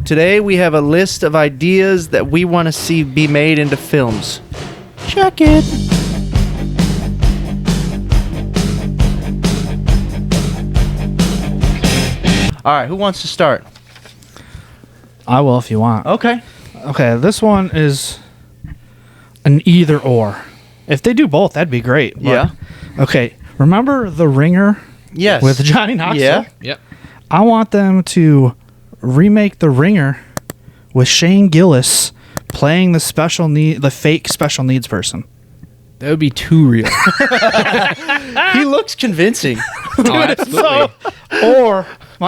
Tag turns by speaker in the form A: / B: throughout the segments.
A: today we have a list of ideas that we want to see be made into films. Check it. All right, who wants to start?
B: I will if you want.
A: Okay.
B: Okay, this one is an either or. If they do both, that'd be great. But-
A: Yeah.
B: Okay, remember The Ringer
A: Yes.
B: with Johnny Knoxville?
A: Yeah.
C: Yep.
B: I want them to remake The Ringer with Shane Gillis playing the fake special needs person.
C: That would be too real.
A: He looks convincing.
C: Oh, absolutely.
B: Or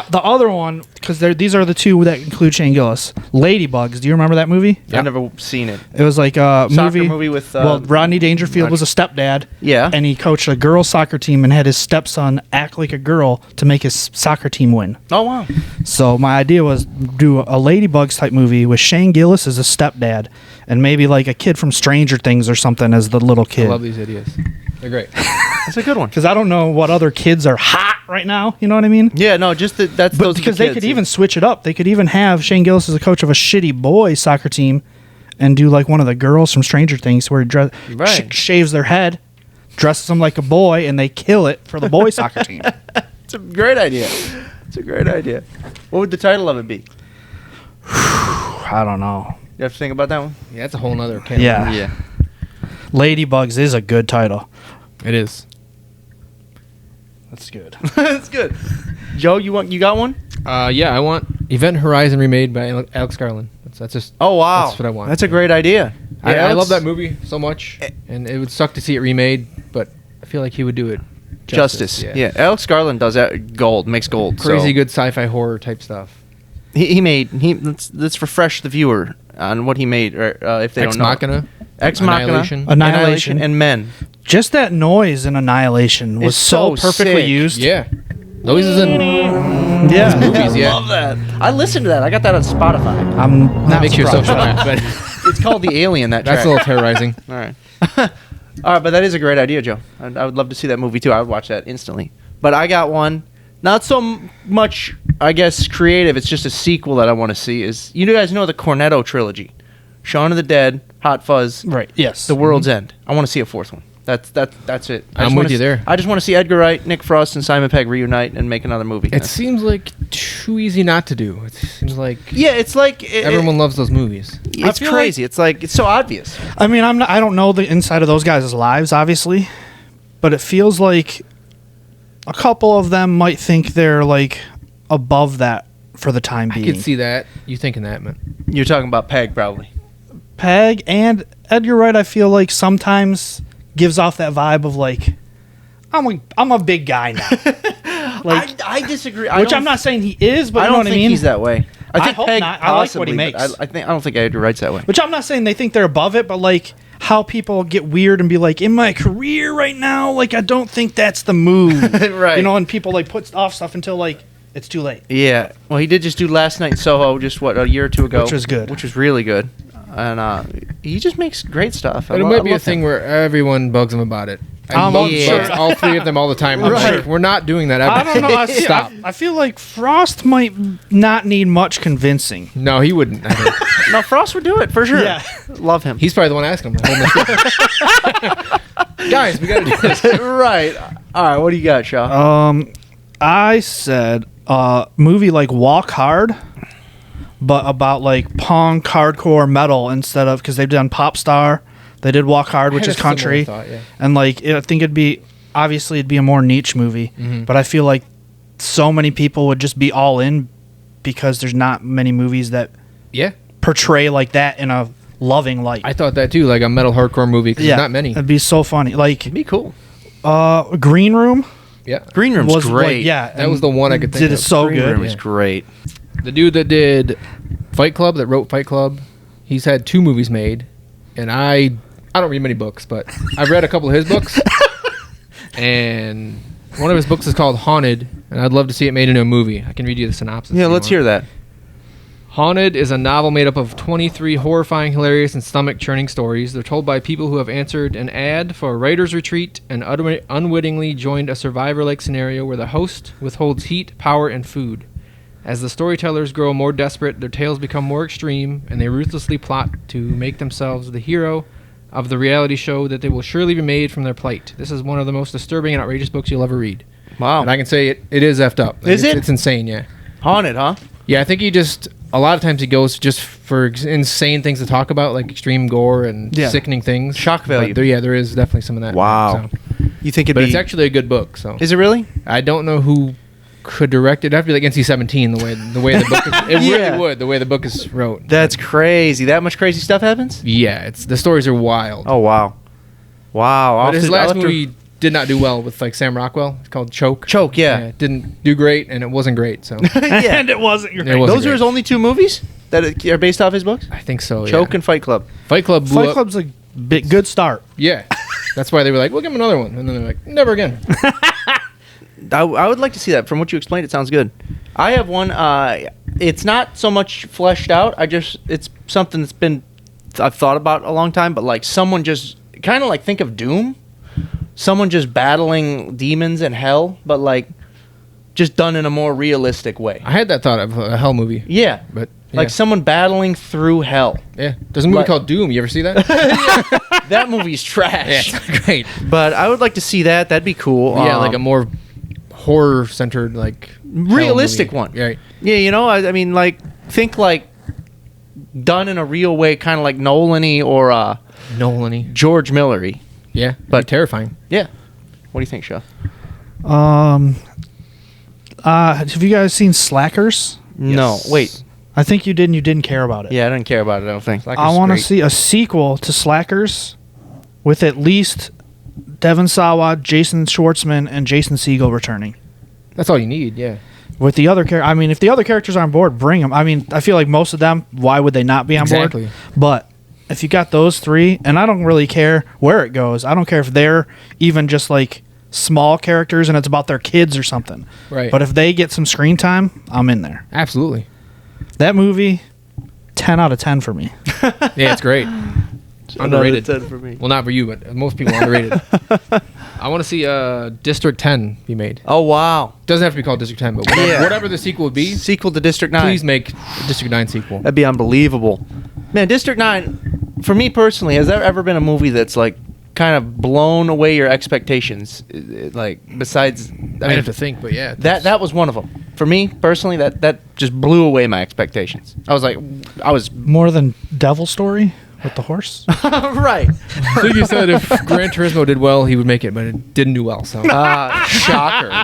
B: the other one, because these are the two that include Shane Gillis. Ladybugs. Do you remember that movie?
A: I've never seen it.
B: It was like a
A: Soccer movie with...
B: Rodney Dangerfield was a stepdad.
A: Yeah.
B: And he coached a girls' soccer team and had his stepson act like a girl to make his soccer team win.
A: Oh, wow.
B: So my idea was do a Ladybugs type movie with Shane Gillis as a stepdad and maybe like a kid from Stranger Things or something as the little kid.
C: I love these ideas. They're great.
A: That's a good one.
B: Because I don't know what other kids are hot right now. You know what I mean?
A: Yeah, no, just that's
B: But
A: those
B: because
A: are the
B: they
A: kids.
B: could even switch it up. They could even have Shane Gillis as a coach of a shitty boys soccer team and do like one of the girls from Stranger Things where he
A: Right.
B: shaves their head, dresses them like a boy, and they kill it for the boys soccer team.
A: It's a great idea. It's a great idea. What would the title of it be?
B: I don't know.
A: You have to think about that one?
C: Yeah, that's a whole nother can.
B: Yeah. Ladybugs is a good title.
C: It is.
B: That's good.
A: That's good. Joe, you got one?
C: Yeah, I want Event Horizon remade by Alex Garland. That's just.
A: Oh, wow.
C: That's what I want.
A: That's a great idea.
C: I
A: Yeah,
C: love that movie so much, and it would suck to see it remade, but I feel like he would do it
A: Justice. Yeah. Alex Garland does that makes gold.
C: Crazy
A: so.
C: good sci-fi horror type stuff.
A: Let's refresh the viewer on what he made, or if they
C: Ex
A: don't know.
C: Machina.
A: Ex Machina.
B: Annihilation.
A: And Men.
B: Just that noise in Annihilation was
A: It's
B: so
A: so
B: perfectly
A: sick.
B: used.
C: Yeah. Those is in
B: Yeah.
C: movies, yeah.
A: I love that. I listened to that. I got that on Spotify.
B: I'm
C: That
B: not
C: makes your
B: surprised.
C: social laugh, but
A: It's called The Alien, that track.
C: that's a little terrorizing.
A: All right. All right, but that is a great idea, Joe. I would love to see that movie, too. I would watch that instantly. But I got one. Not so much, I guess, creative. It's just a sequel that I want to see. You guys know the Cornetto Trilogy. Shaun of the Dead, Hot Fuzz,
B: Right. Yes.
A: The World's End. I want to see a fourth one. That's it.
C: I'm with you there.
A: I just want to see Edgar Wright, Nick Frost, and Simon Pegg reunite and make another movie.
C: It seems like too easy not to do. It seems like
A: Yeah, it's like...
C: everyone loves those movies.
A: It's
B: feel
A: crazy. It's so obvious.
B: I mean, I don't know the inside of those guys' lives, obviously, but it feels like a couple of them might think they're like above that for the time
C: I
B: being.
C: could see that. You thinking that, man?
A: You're talking about Pegg, probably.
B: Peg and Edgar Wright, I feel like sometimes gives off that vibe of like, I'm a big guy now. Like,
A: I disagree.
B: which I'm not saying he is, but
A: I
B: you know
A: don't
B: what I
A: think
B: mean.
A: he's that way. I think
B: hope
A: Pegg
B: not. I like what he
A: possibly, but
B: makes.
A: I don't think Edgar Wright's that way.
B: Which I'm not saying they think they're above it, but like how people get weird and be like, in my career right now, like I don't think that's the move.
A: Right.
B: You know, and people like put off stuff until like it's too late.
A: Yeah. Well, he did just do Last Night in Soho, just a year or two ago,
B: Which was good.
A: Which was really good, and he just makes great stuff.
C: But it might be a thing where everyone bugs him about it.
B: I'm
C: Bugs
B: sure.
C: all three of them all the time. I'm
A: Right.
C: like, we're not doing that ever.
B: I don't know.
C: Stop.
B: I feel like Frost might not need much convincing.
C: No, he wouldn't. I think.
A: No, Frost would do it for sure.
B: Yeah.
A: Love him.
C: He's probably the one asking him. Guys, we got to do this.
A: right. All right. What do you got, Shaw?
B: I said movie like Walk Hard, but about like punk, hardcore, metal instead of, because they've done Pop Star. They did Walk Hard, which
C: I had
B: is
C: a similar
B: country.
C: thought, yeah.
B: And like, I think it'd be a more niche movie.
C: Mm-hmm.
B: But I feel like so many people would just be all in because there's not many movies that
C: Yeah.
B: portray like that in a loving light.
C: I thought that too, like a metal hardcore movie, because there's not many.
B: It'd be so funny. Like
A: It'd be cool.
B: Green Room
C: Yeah.
A: Green Room's
B: was
A: great.
B: Like, yeah,
C: That was the one I could think
B: did
C: of.
B: it so
A: Green
B: good.
A: Room is
C: Yeah.
A: great.
C: The dude that did Fight Club, that wrote Fight Club, he's had 2 movies made, and I don't read many books, but I've read a couple of his books, and one of his books is called Haunted, and I'd love to see it made into a movie. I can read you the synopsis.
A: Yeah,
C: if you
A: let's
C: want.
A: hear that.
C: Haunted is a novel made up of 23 horrifying, hilarious, and stomach-churning stories. They're told by people who have answered an ad for a writer's retreat and unwittingly joined a Survivor-like scenario where the host withholds heat, power, and food. As the storytellers grow more desperate, their tales become more extreme, and they ruthlessly plot to make themselves the hero of the reality show that they will surely be made from their plight. This is one of the most disturbing and outrageous books you'll ever read.
A: Wow.
C: And I can say it is effed up. Like,
A: Is it?
C: It's insane, yeah.
A: Haunted, huh?
C: Yeah, I think a lot of times he goes just for insane things to talk about, like extreme gore and sickening things.
A: Shock value.
C: But there is definitely some of that.
A: Wow.
C: So.
A: You think it'd
C: But
A: be...
C: it's actually a good book, so.
A: Is it really?
C: I don't know who could direct it. It'd have to be like NC-17, the way the book is. It really would, the way the book is wrote.
A: That's crazy. That much crazy stuff happens?
C: Yeah, the stories are wild.
A: Oh, wow. Wow.
C: But his last movie did not do well with like Sam Rockwell. It's called Choke.
A: Choke, yeah.
C: It didn't do great, and it wasn't great. So
A: Yeah.
B: And it wasn't your
C: It wasn't
A: Those are his only 2 movies that are based off his books?
C: I think so.
A: Choke
C: yeah.
A: and Fight Club.
C: Fight Club blew
B: Fight
C: up.
B: Club's a good start.
C: Yeah, that's why they were like, "We'll give him another one," and then they're like, "Never again."
A: I would like to see that. From what you explained, it sounds good. I have one. It's not so much fleshed out. It's something I've thought about a long time. But like someone just kind of like think of Doom. Someone just battling demons and hell, but like just done in a more realistic way.
C: I had that thought of a hell movie.
A: Yeah,
C: But
A: like someone battling through hell.
C: yeah, there's a movie
A: Like-
C: called Doom. You ever see that?
A: That movie's trash.
C: Yeah, it's great.
A: But I would like to see that. That'd be cool.
C: Yeah, like a more horror-centered, like
A: realistic
C: hell
A: one.
C: movie. Right.
A: Yeah, you know, I mean, like think like done in a real way, kind of like Nolan-y or
C: Nolan-y.
A: George Miller-y.
C: Yeah,
A: But-
C: but terrifying.
A: Yeah. What do you think, Shaw?
B: Have you guys seen Slackers?
A: No, wait.
B: I think you did, and you didn't care about it.
A: Yeah, I didn't care about it. I don't think.
C: Like-
B: I want to
C: great.
B: see a sequel to Slackers with at least Devon Sawa, Jason Schwartzman, and Jason Segel returning.
C: That's all you need. Yeah.
B: With the other characters, I mean, if the other characters are on board, bring them. I mean, I feel like most of them, why would they not be on
C: Exactly.
B: board? But if you got those 3, and I don't really care where it goes. I don't care if they're even just like small characters and it's about their kids or something.
C: Right.
B: But if they get some screen time, I'm in there.
C: Absolutely.
B: That movie, 10 out of 10 for me.
C: Yeah, it's great. Underrated.
A: for me.
C: Well, not for you, but most people underrated. I want to see District 10 be made.
A: Oh wow!
C: Doesn't have to be called District 10, but whatever the sequel would be,
A: Sequel to District 9.
C: please make a District 9 sequel.
A: That'd be unbelievable. Man, District 9, for me personally, has there ever been a movie that's like kind of blown away your expectations? Like besides,
C: I'd have to think, but yeah.
A: that was one of them. For me personally, that just blew away my expectations. I was
B: More than Devil Story with the horse.
A: right.
C: So you said if Gran Turismo did well, he would make it, but it didn't do well. So
A: Shocker.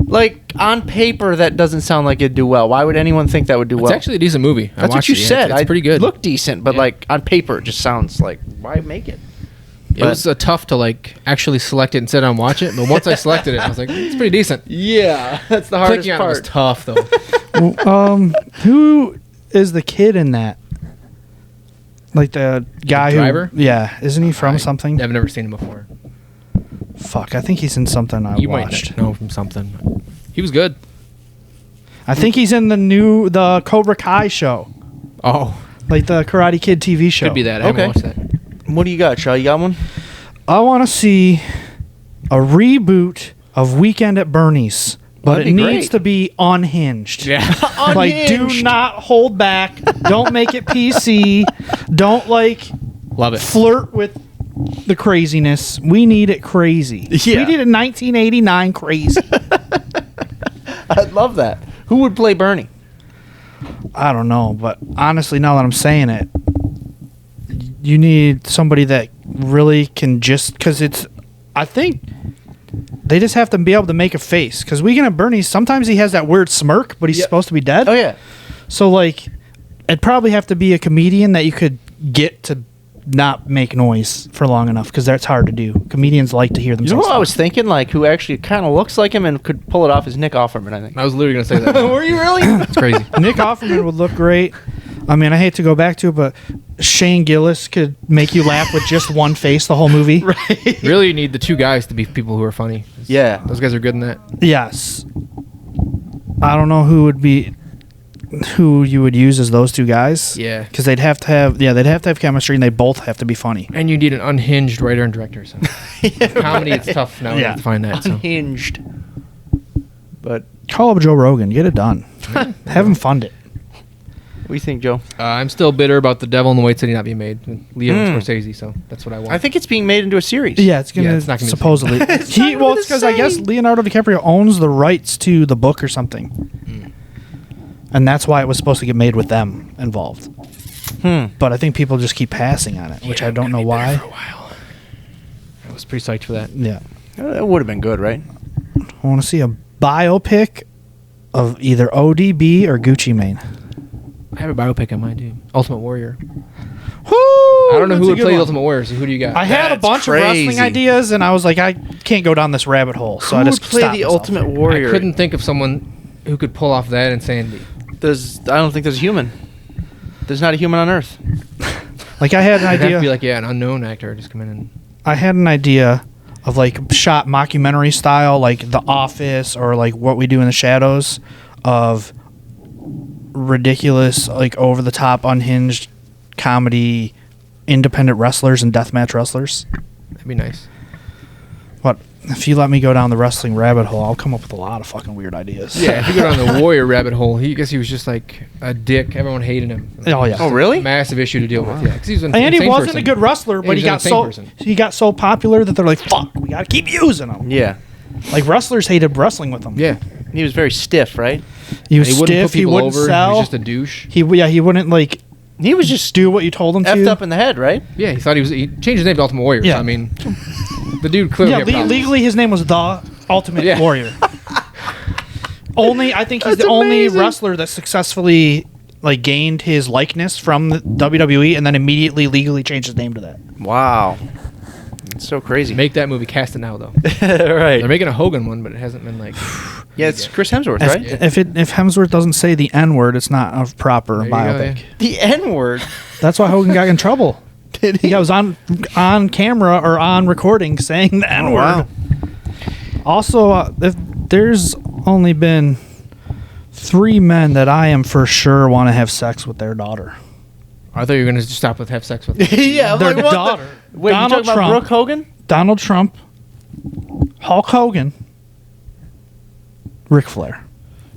A: Like on paper, that doesn't sound like it'd do well. Why would anyone think that would do
C: it's
A: well?
C: actually a decent movie. I
A: That's what
C: watched
A: you
C: it, yeah.
A: said.
C: It's pretty good.
A: Looked decent, but
C: Yeah.
A: like on paper, it just sounds like why make it?
C: It was tough to like actually select it and sit down and watch it, but once I selected it, I was like, it's pretty decent.
A: Yeah, that's the hardest
C: Clicking on it was
A: part.
C: tough though.
B: Who is the kid in that? Like the guy
C: driver?
B: who... Yeah. Isn't he from something?
C: I've never seen him before.
B: Fuck, I think he's in something I
C: You
B: watched.
C: might know from something. He was good.
B: I think he's in the Cobra Kai show.
C: Oh,
B: Like the Karate Kid TV show.
C: could be that. I
A: Okay.
C: haven't watched that.
A: What do you got, Shaw? You got one?
B: I want to see a reboot of Weekend at Bernie's, but
A: That'd
B: it
A: be
B: needs
A: great.
B: to be unhinged.
C: Yeah.
B: Like, do
A: Unhinged.
B: not hold back. Don't make it PC. Don't like
C: Love it.
B: flirt with the craziness. We need it crazy.
A: Yeah.
B: We need it 1989 crazy.
A: I'd love that. Who would play Bernie?
B: I don't know, but honestly, now that I'm saying it, you need somebody that really can just because I think they just have to be able to make a face. Because Weekend at Bernie's, sometimes he has that weird smirk, but he's
A: Yep.
B: supposed to be dead.
A: Oh yeah.
B: So like, it'd probably have to be a comedian that you could get to not make noise for long enough because that's hard to do. Comedians like to hear
A: You know
B: themselves.
A: who I
B: talk.
A: was thinking, like, who actually kind of looks like him and could pull it off is Nick Offerman, I think.
C: I was literally gonna say that.
A: Were you really?
C: It's crazy.
B: Nick Offerman would look great. I mean, I hate to go back to it, but Shane Gillis could make you laugh with just one face the whole movie.
A: Right.
C: Really, you need the two guys to be people who are funny.
A: Yeah.
C: Those guys are good in that.
B: Yes. I don't know who you would use as those two guys.
C: Yeah.
B: Because they'd have to have chemistry and they both have to be funny.
C: And you need an unhinged writer and director. So. Comedy, it's tough now
B: Yeah.
C: to find that. So.
A: Unhinged. But
B: Call up Joe Rogan. Get it done. Have him fund it.
A: what do you think, Joe?
C: I'm still bitter about The Devil in the White City not being made. With Leo and Scorsese, so that's what I want.
A: I think it's being made into a series.
B: Yeah, it's gonna
C: it's not gonna be the
B: supposedly.
A: It's not gonna be
B: It's
A: the
B: because I guess
A: same.
B: Leonardo DiCaprio owns the rights to the book or something, and that's why it was supposed to get made with them involved. But I think people just keep passing on it, which I don't know why.
C: For a while. I was pretty psyched for that.
B: Yeah,
A: That would have been good, right?
B: I want to see a biopic of either ODB or Gucci Mane.
C: I have a biopic in mind, too. Ultimate Warrior.
B: I
C: I don't know who would play the Ultimate Warrior, so who do you got?
B: I had a
A: That's
B: bunch
A: crazy.
B: of wrestling ideas, and I was like, I can't go down this rabbit hole, so
A: Who
B: I
A: would
B: just
A: play
B: stopped
A: the
B: myself.
A: Ultimate Warrior?
C: I couldn't think of someone who could pull off that insanity.
A: I don't think there's a human. There's not a human on Earth.
B: Like I had an
C: It'd have to be
B: idea.
C: like, an unknown actor just come in and...
B: I had an idea of like shot mockumentary style, like The Office or like What We Do in the Shadows, of ridiculous, like over the top, unhinged comedy, independent wrestlers and deathmatch wrestlers.
C: That'd be nice.
B: But if you let me go down the wrestling rabbit hole, I'll come up with a lot of fucking weird ideas.
C: Yeah, if you go down the Warrior rabbit hole, I guess he was just like a dick. Everyone hated him.
B: Oh yeah.
A: Oh, really?
C: Massive issue to deal with, yeah. 'Cause he was an
B: And he
C: insane
B: wasn't
C: person.
B: a good wrestler,
C: Yeah,
B: but
C: he
B: he
C: was
B: got
C: an
B: so
C: insane person.
B: he got so popular that they're like, "Fuck, we gotta keep using him."
A: Yeah.
B: Like wrestlers hated wrestling with him.
C: Yeah.
A: He was very stiff, right?
B: He was
C: And he wouldn't
B: stiff.
C: put
B: He
C: people
B: wouldn't
C: over.
B: sell.
C: He was just a douche.
B: He wouldn't like
A: He was just
B: do what you told him
A: effed
B: to.
A: up in the head, right?
C: Yeah, he thought he changed his name to Ultimate Warrior.
B: Yeah.
C: So, I mean, the dude clearly
B: Yeah,
C: had problems.
B: legally his name was the Ultimate
C: Yeah.
B: Warrior. I think he's
A: That's
B: the only
A: amazing.
B: wrestler that successfully like gained his likeness from the WWE and then immediately legally changed his name to that.
A: Wow. It's so crazy.
C: Make that movie. Cast it now, though.
A: right.
C: They're making a Hogan one, but it hasn't been like...
A: Yeah, it's Chris Hemsworth,
B: If,
A: right?
B: if Hemsworth doesn't say the N word, it's not a proper
C: There you go,
B: biopic.
C: yeah.
A: The N word.
B: That's why Hogan got in trouble.
A: Did
B: He was on camera or on recording saying the N word.
A: wow.
B: Also, if there's only been 3 men that I am for sure want to have sex with their daughter.
C: I thought you were going to just stop with have sex with.
A: yeah, I'm
B: Their
A: like, what the-
B: daughter.
A: Wait, you
B: Donald
A: talking about
B: Trump.
A: Brooke Hogan?
B: Donald Trump, Hulk Hogan, Ric Flair.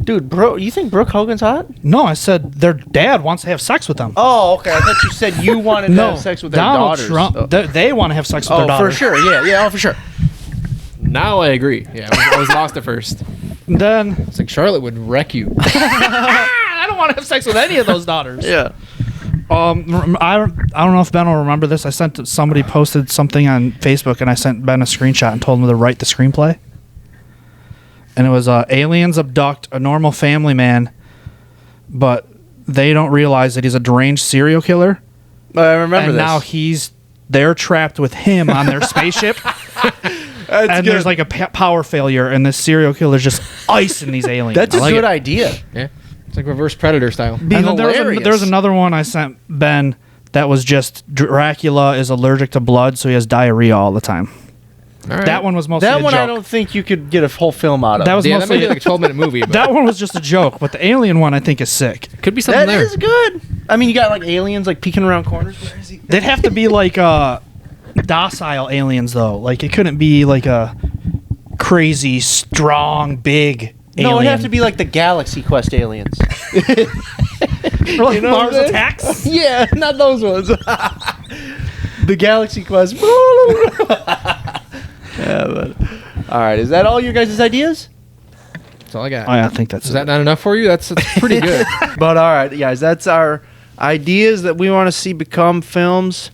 A: Dude, bro, you think Brooke Hogan's hot?
B: No, I said their dad wants to have sex with them.
A: Oh, okay. I thought you said you wanted to
B: No,
A: have sex with their
B: Donald
A: daughters.
B: Trump.
A: Oh,
B: They want to have sex with their daughter.
A: for sure. Yeah, oh, for sure.
C: Now I agree. Yeah, I was lost at first.
B: Then
C: It's like Charlotte would wreck you.
B: I don't want to have sex with any of those daughters.
A: Yeah.
B: I don't know if Ben will remember this. Somebody posted something on Facebook, and I sent Ben a screenshot and told him to write the screenplay. And it was aliens abduct a normal family man, but they don't realize that he's a deranged serial killer.
A: I remember
B: And
A: this.
B: now they're trapped with him on their spaceship. And there's like a power failure, and this serial killer's just icing these aliens.
A: That's a
C: like
A: good
C: it.
A: idea.
C: Yeah, it's like reverse Predator style.
A: Be
B: And then
A: hilarious.
B: there was another one I sent Ben that was just Dracula is allergic to blood, so he has diarrhea all the time.
C: All right.
B: That one was mostly
A: That
B: a
A: one
B: joke.
A: I don't think you could get a whole film out of.
B: That was
C: Yeah, that might
B: mostly
C: be like a 12-minute movie. But
B: that one was just a joke, but the alien one I think is sick.
C: could be something
A: That
C: there.
A: is good. I mean, you got like aliens like peeking around corners. Where is he?
B: They'd have to be like docile aliens though. Like it couldn't be like a crazy, strong, big alien.
A: No, it'd have to be like the Galaxy Quest aliens.
B: Or like
A: You know what
B: Mars
A: I'm saying?
B: Attacks.
A: Yeah, not those ones. The Galaxy Quest. Yeah, but all right. Is that all your guys' ideas?
C: That's all I got.
B: Oh, yeah, I think that's
C: Is that not enough for you? That's pretty good.
A: But all right, guys, that's our ideas that we want to see become films.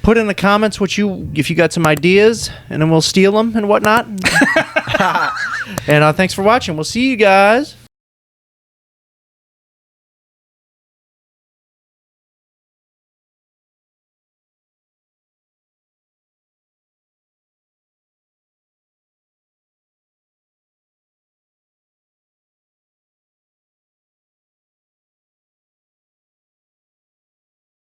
A: Put in the comments if you got some ideas, and then we'll steal them and whatnot. And thanks for watching. We'll see you guys